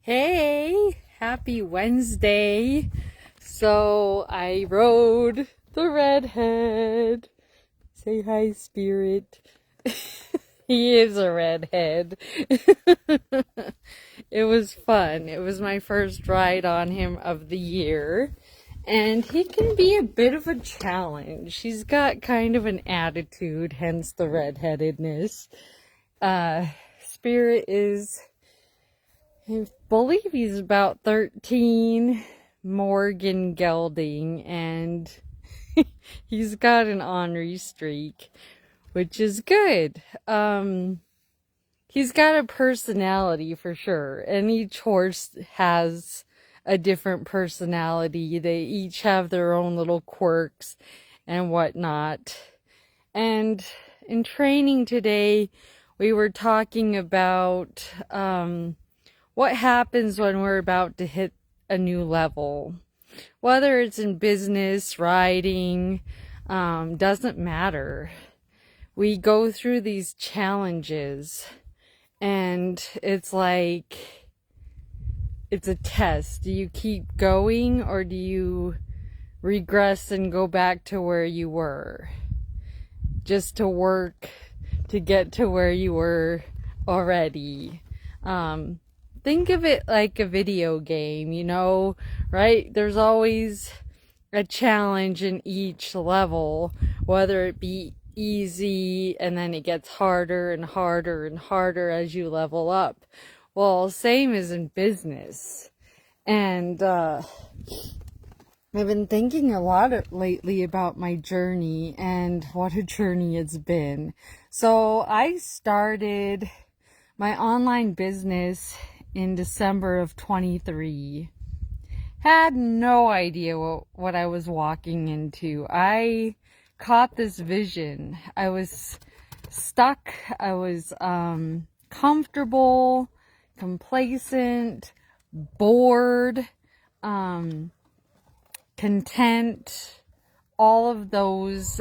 Hey, happy Wednesday. So I rode the redhead. Say hi, Spirit. He is a redhead. It was fun. It was my first ride on him of the year. And he can be a bit of a challenge. He's got kind of an attitude, hence the redheadedness. Spirit is, I believe he's about 13, Morgan gelding, and he's got an ornery streak, which is good. He's got a personality for sure, and each horse has a different personality. They each have their own little quirks and whatnot. And in training today, we were talking about, what happens when we're about to hit a new level. Whether it's in business, riding, doesn't matter. We go through these challenges, and it's like, it's a test. Do you keep going, or do you regress and go back to where you were? Just to work to get to where you were already. Think of it like a video game, right? There's always a challenge in each level, whether it be easy and then it gets harder and harder and harder as you level up. Well, same as in business. And I've been thinking a lot lately about my journey and what a journey it's been. So I started my online business in December of 23. Had no idea what I was walking into. I caught this vision. I was stuck. I was comfortable, complacent, bored, content, all of those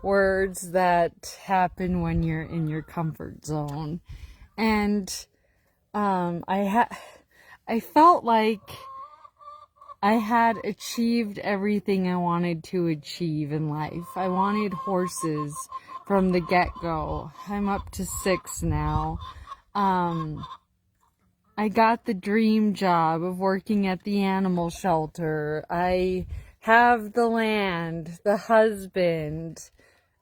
words that happen when you're in your comfort zone. And I felt like I had achieved everything I wanted to achieve in life. I wanted horses from the get-go. I'm up to 6 now. I got the dream job of working at the animal shelter. I have the land, the husband,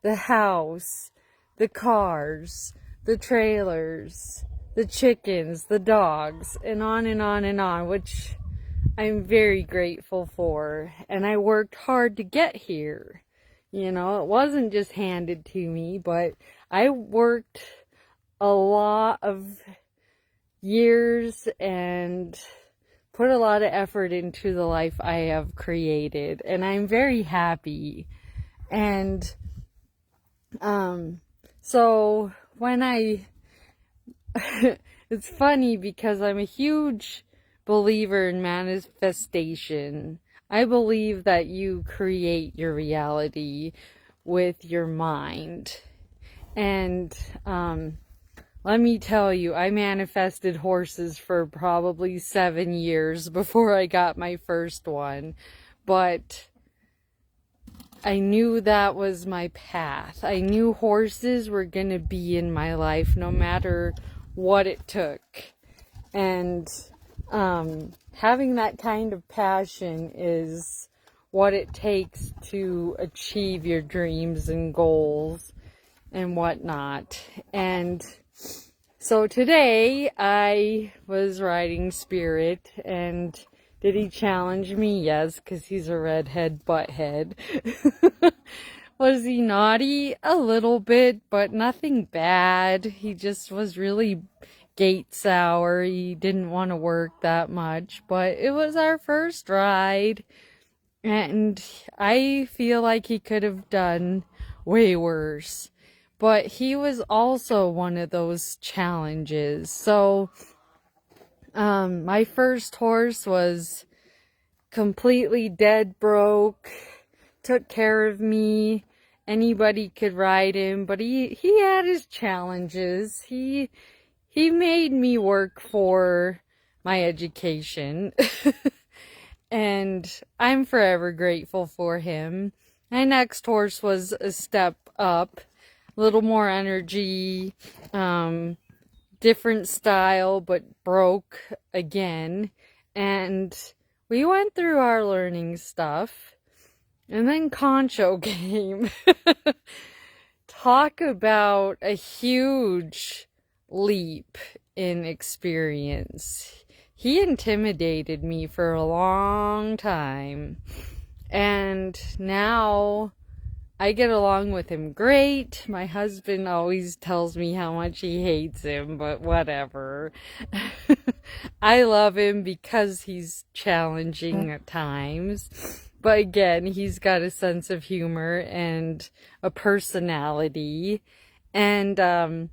the house, the cars, the trailers, the chickens, the dogs, and on and on and on, which I'm very grateful for. And I worked hard to get here. It wasn't just handed to me, but I worked a lot of years and put a lot of effort into the life I have created, and I'm very happy. And so when it's funny because I'm a huge believer in manifestation. I believe that you create your reality with your mind. And let me tell you, I manifested horses for probably 7 years before I got my first one. But I knew that was my path. I knew horses were going to be in my life no matter what it took. And having that kind of passion is what it takes to achieve your dreams and goals and whatnot. And so today I was riding Spirit, and did he challenge me? Yes, because he's a redhead butthead. Was he naughty? A little bit, but nothing bad. He just was really gate sour. He didn't want to work that much, but it was our first ride, and I feel like he could have done way worse. But he was also one of those challenges. So, my first horse was completely dead broke, took care of me. Anybody could ride him, but he had his challenges. He made me work for my education. And I'm forever grateful for him. My next horse was a step up, a little more energy, different style, but broke again. And we went through our learning stuff. And then Concho came. Talk about a huge leap in experience. He intimidated me for a long time. And now I get along with him great. My husband always tells me how much he hates him, but whatever. I love him because he's challenging at times. But again, he's got a sense of humor and a personality. And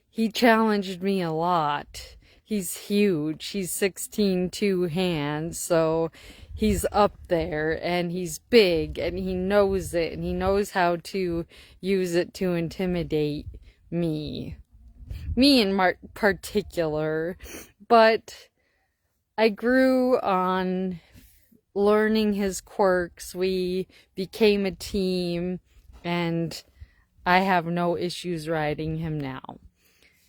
he challenged me a lot. He's huge. He's 16 2 hands, so he's up there, and he's big, and he knows it, and he knows how to use it to intimidate me. Me in particular. But I grew on learning his quirks. We became a team, and I have no issues riding him now.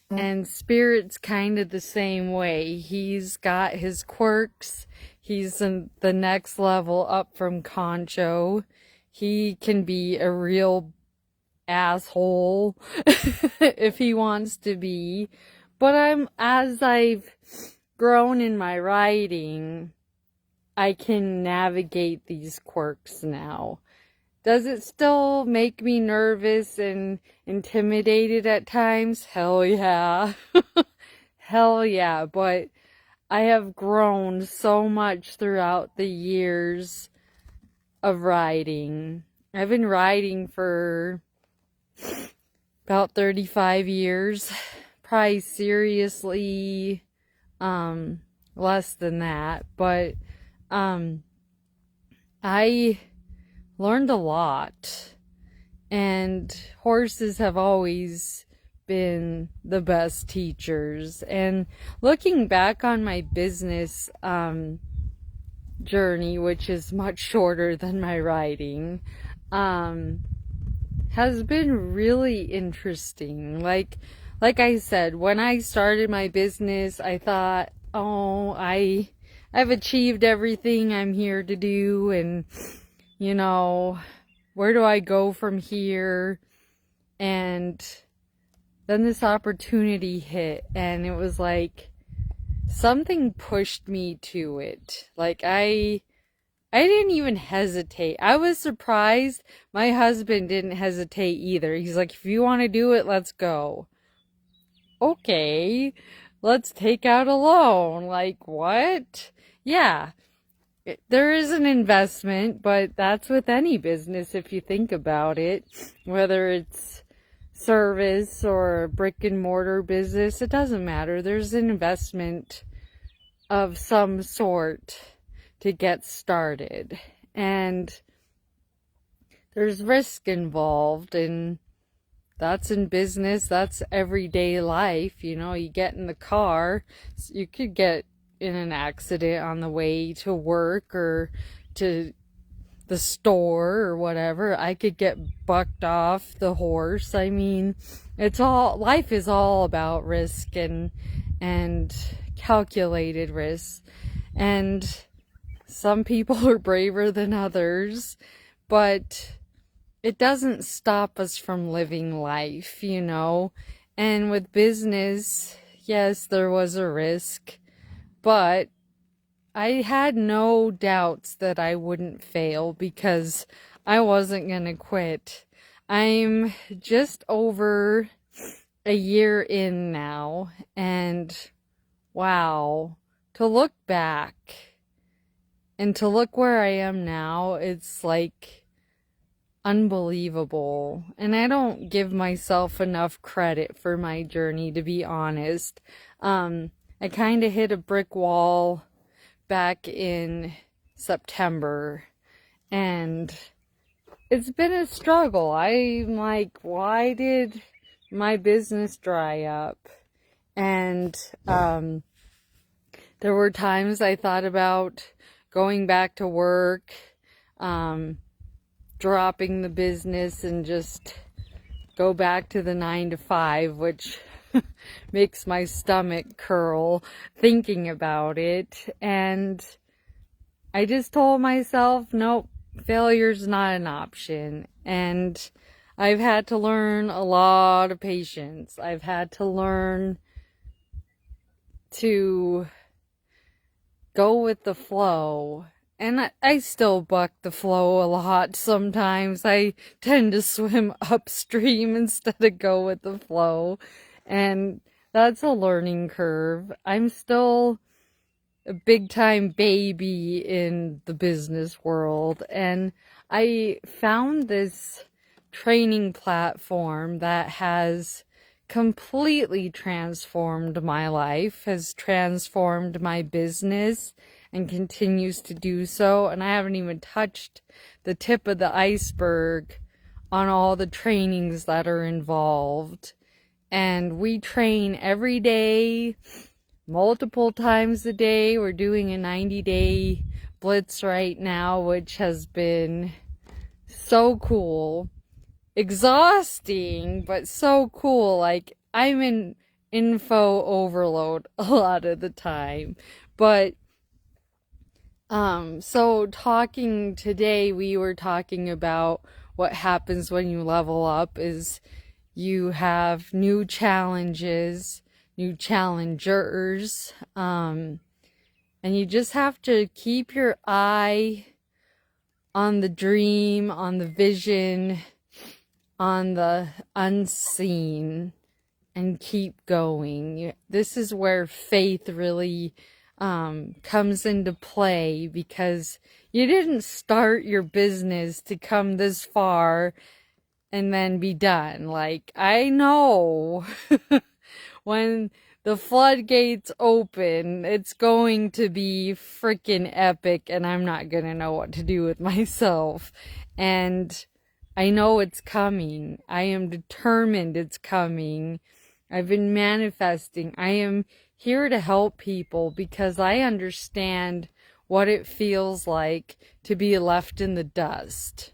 And Spirit's kind of the same way. He's got his quirks. He's in the next level up from Concho. He can be a real asshole if he wants to be. But as I've grown in my riding, I can navigate these quirks now. Does it still make me nervous and intimidated at times? Hell yeah. Hell yeah. But I have grown so much throughout the years of riding. I've been riding for about 35 years. Probably seriously less than that. But I learned a lot, and horses have always been the best teachers. And looking back on my business journey, which is much shorter than my riding, has been really interesting. Like I said, when I started my business, I thought, oh, I've achieved everything I'm here to do, and you know, where do I go from here? And then this opportunity hit, and it was like something pushed me to it. Like I didn't even hesitate. I was surprised my husband didn't hesitate either. He's like, if you want to do it, let's go. Okay, let's take out a loan. Like, what? Yeah. There is an investment, but that's with any business if you think about it. Whether it's service or brick and mortar business, it doesn't matter. There's an investment of some sort to get started. And there's risk involved, and that's in business, that's everyday life. You know, you get in the car, you could get in an accident on the way to work or to the store or whatever. I could get bucked off the horse. I mean, life is all about risk and calculated risk. And some people are braver than others, but it doesn't stop us from living life, you know. And with business, yes, there was a risk, but I had no doubts that I wouldn't fail because I wasn't going to quit. I'm just over a year in now, and wow, to look back and to look where I am now, it's like unbelievable. And I don't give myself enough credit for my journey, to be honest. I kind of hit a brick wall back in September, and it's been a struggle. I'm like, why did my business dry up? And There were times I thought about going back to work, dropping the business and just go back to the 9 to 5, which makes my stomach curl thinking about it. And I just told myself, nope, failure's not an option. And I've had to learn a lot of patience. I've had to learn to go with the flow. And I still buck the flow a lot sometimes. I tend to swim upstream instead of go with the flow. And that's a learning curve. I'm still a big time baby in the business world. And I found this training platform that has completely transformed my life, has transformed my business, and continues to do so. And I haven't even touched the tip of the iceberg on all the trainings that are involved. And we train every day, multiple times a day. We're doing a 90-day blitz right now, which has been so cool. Exhausting, but so cool. Like, I'm in info overload a lot of the time. But so talking today, we were talking about what happens when you level up is you have new challenges, new challengers, and you just have to keep your eye on the dream, on the vision, on the unseen, and keep going. This is where faith really comes into play, because you didn't start your business to come this far and then be done. Like, I know when the floodgates open, it's going to be freaking epic, and I'm not gonna know what to do with myself. And I know it's coming. I am determined it's coming. I've been manifesting. I am here to help people because I understand what it feels like to be left in the dust.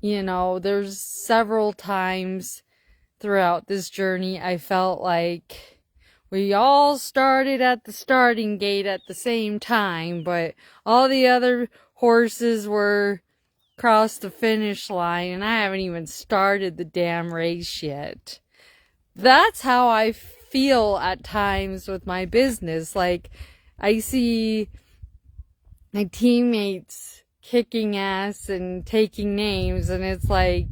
You know, there's several times throughout this journey I felt like we all started at the starting gate at the same time, but all the other horses were crossed the finish line and I haven't even started the damn race yet. That's how I feel at times with my business. Like, I see my teammates kicking ass and taking names, and it's like,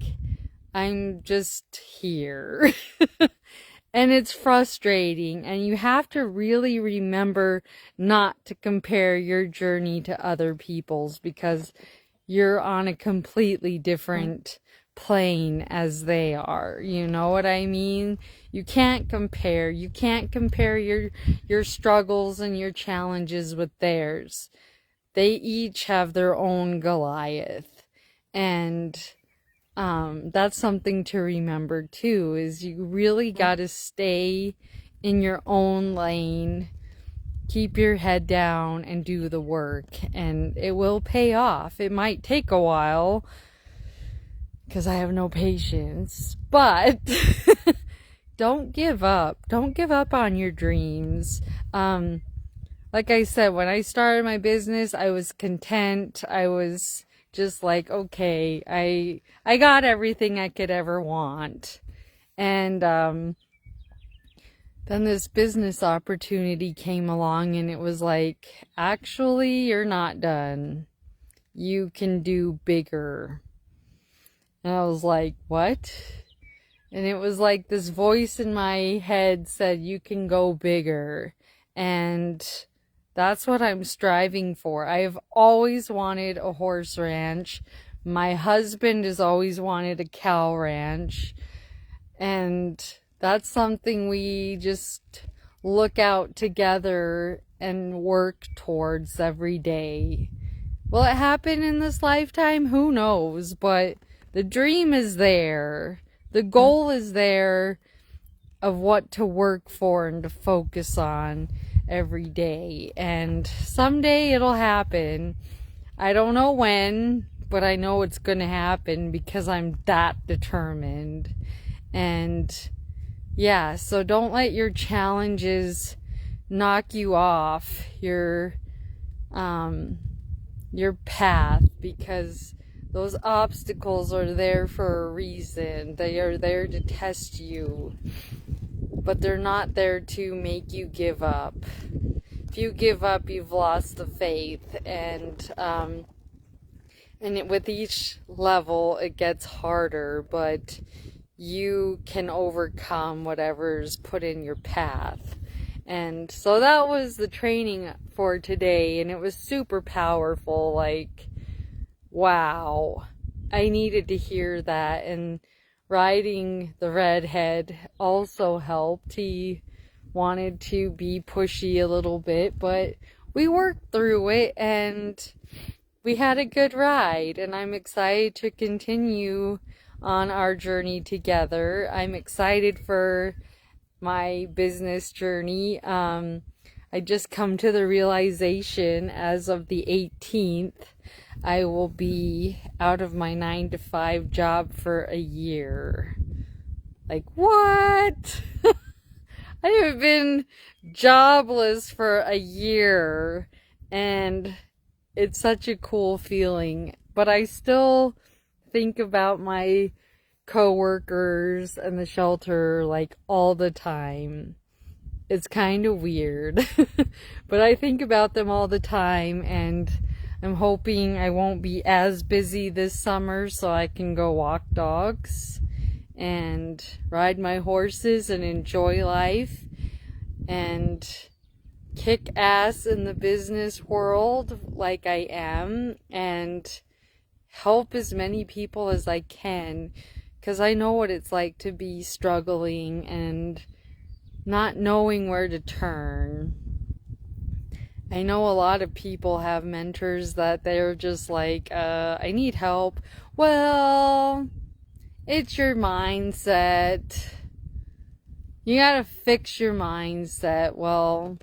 I'm just here. And it's frustrating, and you have to really remember not to compare your journey to other people's, because you're on a completely different plane as they are. You know what I mean? You can't compare. You can't compare your struggles and your challenges with theirs. They each have their own Goliath. And that's something to remember too, is you really got to stay in your own lane, keep your head down, and do the work, and it will pay off. It might take a while because I have no patience, but don't give up. Don't give up on your dreams. Like I said, when I started my business, I was content. I was just like, okay, I got everything I could ever want. And then this business opportunity came along, and it was like, actually, you're not done. You can do bigger. And I was like, what? And it was like this voice in my head said, you can go bigger. And that's what I'm striving for. I've always wanted a horse ranch. My husband has always wanted a cow ranch. And that's something we just look out together and work towards every day. Will it happen in this lifetime? Who knows? But the dream is there. The goal is there of what to work for and to focus on. every day. And someday it'll happen. I don't know when, but I know it's going to happen because I'm that determined. And yeah, so don't let your challenges knock you off your path, because those obstacles are there for a reason. They are there to test you, but they're not there to make you give up. If you give up, you've lost the faith, and with each level it gets harder, but you can overcome whatever's put in your path. And so that was the training for today, and it was super powerful. Like, wow, I needed to hear that. And riding the redhead also helped. He wanted to be pushy a little bit, but we worked through it and we had a good ride, and I'm excited to continue on our journey together. I'm excited for my business journey. I just come to the realization as of the 18th, I will be out of my 9-to-5 job for a year. Like, what? I have been jobless for a year, and it's such a cool feeling. But I still think about my coworkers and the shelter like all the time. It's kind of weird, but I think about them all the time, and I'm hoping I won't be as busy this summer so I can go walk dogs and ride my horses and enjoy life and kick ass in the business world like I am, and help as many people as I can, because I know what it's like to be struggling and not knowing where to turn. I know a lot of people have mentors that they're just like, I need help. Well, it's your mindset. You gotta fix your mindset. Well,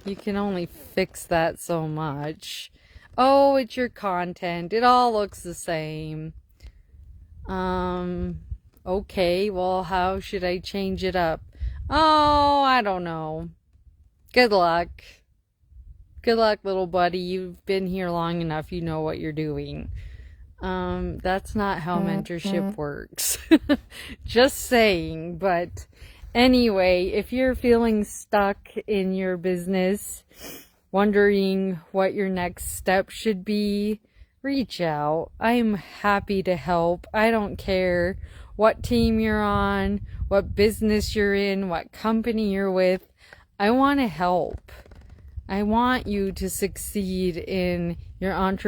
you can only fix that so much. Oh, it's your content. It all looks the same. Okay, well, how should I change it up? Oh, I don't know. Good luck. Good luck, little buddy. You've been here long enough. You know what you're doing. That's not how mentorship works. Just saying. But anyway, if you're feeling stuck in your business, wondering what your next step should be, reach out. I'm happy to help. I don't care what team you're on, what business you're in, what company you're with. I want to help. I want you to succeed in your entrepreneurship.